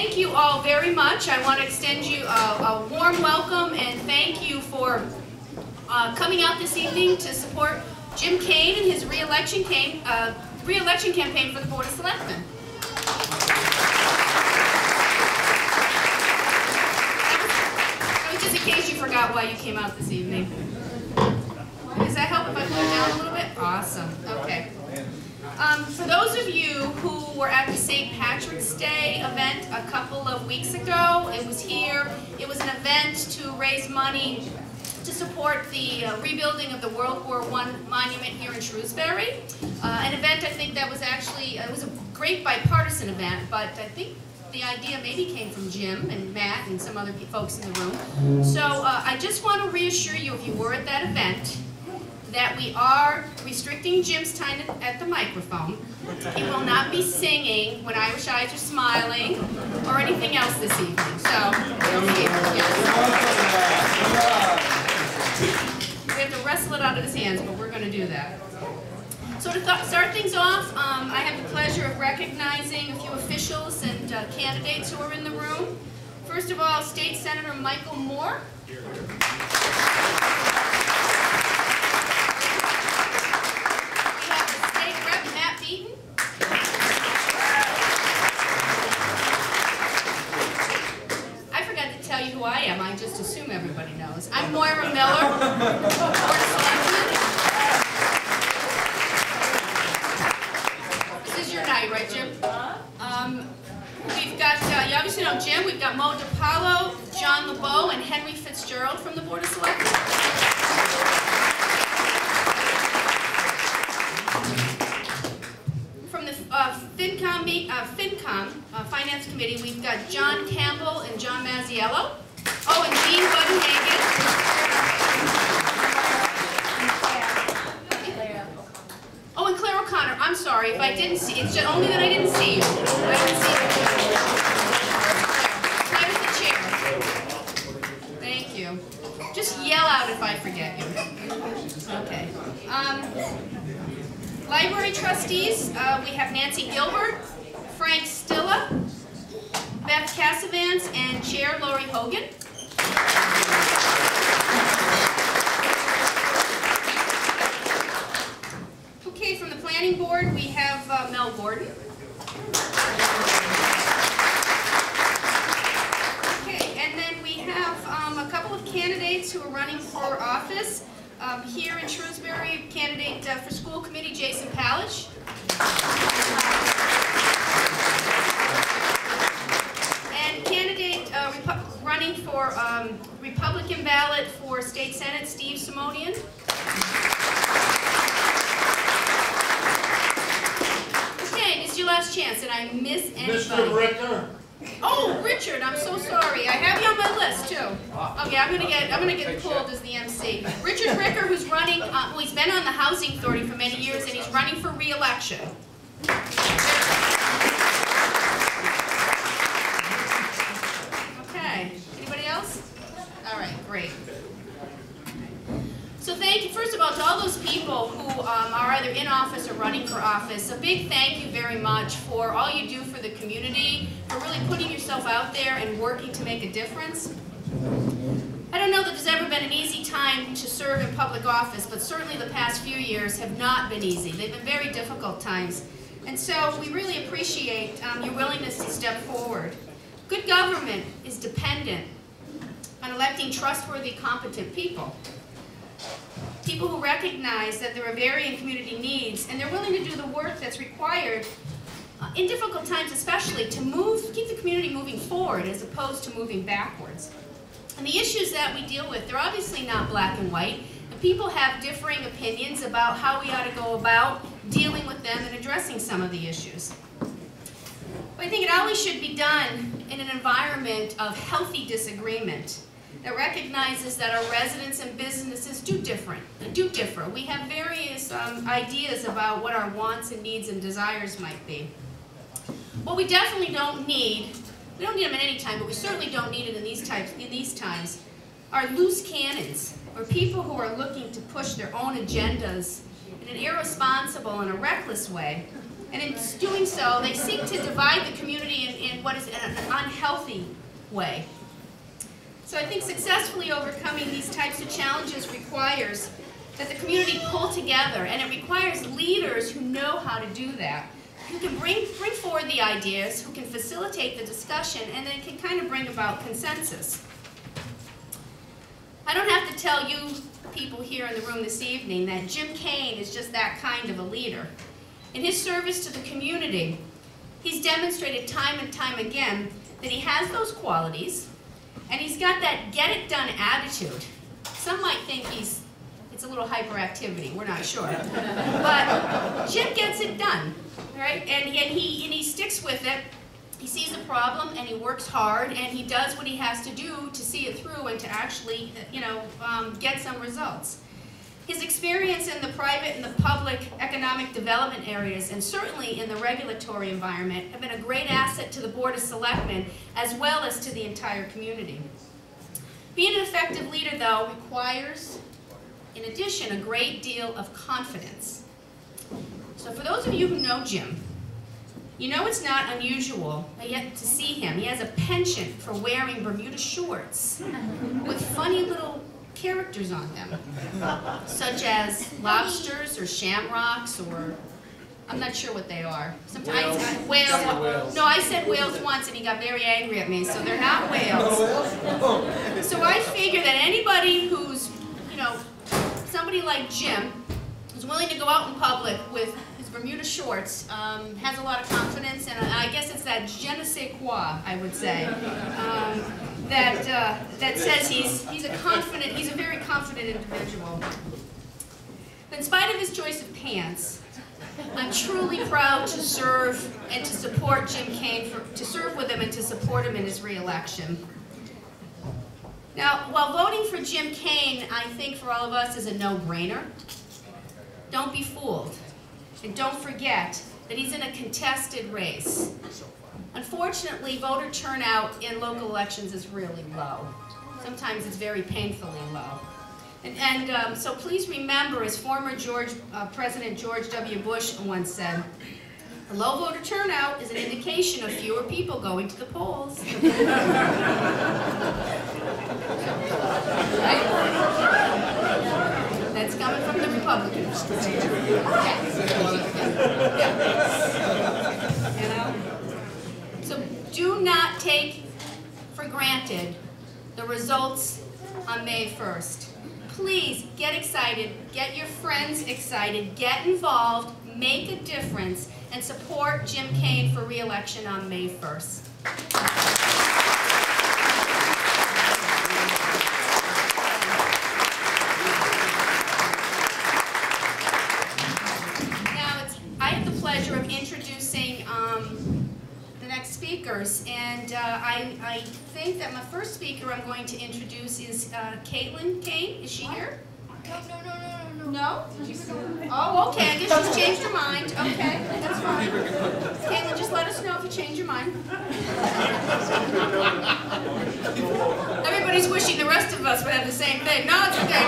thank you all very much. I want to extend you a warm welcome and thank you for coming out this evening to support Jim Kane and his re-election campaign for the Board of Selectmen. That was just in case you forgot why you came out this evening. Does that help if I put it down a little bit? Awesome. Okay. For those of you who were at the St. Patrick's Day event a couple of weeks ago, it was here. It was an event to raise money to support the rebuilding of the World War I monument here in Shrewsbury. An event I think that was actually, it was a great bipartisan event, but I think the idea maybe came from Jim and Matt and some other folks in the room. So I just want to reassure you, if you were at that event, that we are restricting Jim's time at the microphone. He will not be singing when Irish Eyes are smiling or anything else this evening. So, we have to wrestle it out of his hands, but we're going to do that. So to start things off, I have the pleasure of recognizing a few officials and candidates who are in the room. First of all, State Senator Michael Moore. Who I am, I just assume everybody knows. I'm Moira Miller, Board of Selectmen. This is your night, right, Jim? We've got, you obviously know Jim, we've got Mo DiPaolo, John LeBeau, and Henry Fitzgerald from the Board of Selectmen. From the FinCom Finance Committee, we've got John Campbell and John Mazziello. Oh, and Jean Budenhagen. Oh, and Claire O'Connor. I'm sorry if I didn't see. It's just only that I didn't see you. I didn't see you. Claire with the chair. Thank you. Just yell out if I forget you. Okay. Library trustees. We have Nancy Gilbert, Frank Stilla, Beth Cassavance, and Chair Lori Hogan. Okay, from the Planning Board, we have Mel Gordon. Okay, and then we have a couple of candidates who are running for office. Here in Shrewsbury, candidate for school committee, Jason Palish. And candidate running for Republican ballot for State Senate, Steve Simonian. Okay, this is your last chance. Did I miss anybody? Mr. Ricker. Oh, Richard, I'm so sorry. I have you on my list too. Okay, I'm gonna get pulled as the MC. Richard Ricker, who's running. Well, he's been on the Housing Authority for many years, and he's running for re-election. Okay. Anybody else? All right, great. So thank you, first of all, to all those people who are either in office or running for office. A big thank you very much for all you do for the community, for really putting yourself out there and working to make a difference. I don't know that there's ever been an easy time to serve in public office, but certainly the past few years have not been easy. They've been very difficult times. And so we really appreciate your willingness to step forward. Good government is dependent on electing trustworthy, competent people. People who recognize that there are varying community needs and they're willing to do the work that's required in difficult times, especially to keep the community moving forward as opposed to moving backwards. And the issues that we deal with, they're obviously not black and white. And people have differing opinions about how we ought to go about dealing with them and addressing some of the issues. But I think it always should be done in an environment of healthy disagreement that recognizes that our residents and businesses do differ. We have various ideas about what our wants and needs and desires might be. What we definitely don't need, we don't need them at any time, but we certainly don't need it in these times, are loose cannons, or people who are looking to push their own agendas in an irresponsible and a reckless way, And in doing so, they seek to divide the community in what is an unhealthy way. So I think successfully overcoming these types of challenges requires that the community pull together, and it requires leaders who know how to do that, who can bring forward the ideas, who can facilitate the discussion, and then can kind of bring about consensus. I don't have to tell you people here in the room this evening that Jim Kane is just that kind of a leader. In his service to the community, he's demonstrated time and time again that he has those qualities, and he's got that get-it-done attitude. Some might think it's a little hyperactivity, we're not sure. But Jim gets it done, right? And he sticks with it. He sees a problem and he works hard and he does what he has to do to see it through and to actually, get some results. His experience in the private and the public economic development areas, and certainly in the regulatory environment, have been a great asset to the Board of Selectmen as well as to the entire community. Being an effective leader, though, requires, in addition, a great deal of confidence. So for those of you who know Jim, you know it's not unusual yet to see him. He has a penchant for wearing Bermuda shorts with funny little characters on them, such as lobsters or shamrocks, or I'm not sure what they are. Sometimes whales. No, I said whales once and he got very angry at me, so they're not whales. So I figure that anybody who's, somebody like Jim, who's willing to go out in public with his Bermuda shorts, has a lot of confidence, and I guess it's that je ne sais quoi, I would say, that says he's a very confident individual. But in spite of his choice of pants, I'm truly proud to serve and to support Jim Kane, to serve with him and to support him in his re-election. Now, while voting for Jim Kane, I think for all of us is a no-brainer, don't be fooled. And don't forget that he's in a contested race. Unfortunately, voter turnout in local elections is really low. Sometimes it's very painfully low. So please remember, as former President George W. Bush once said, the low voter turnout is an indication of fewer people going to the polls. Right? That's coming from the Republicans. So do not take for granted the results on May 1st. Please get excited, get your friends excited, get involved, make a difference, and support Jim Kane for re-election on May 1st. I have the pleasure of introducing the next speakers, and I think that my first speaker I'm going to introduce is Caitlin Kane. Is she here? No? No? Oh, okay. I guess she's changed her mind. Okay, that's fine. Caitlin, just let us know if you change your mind. Everybody's wishing the rest of us would have the same thing. No, it's okay.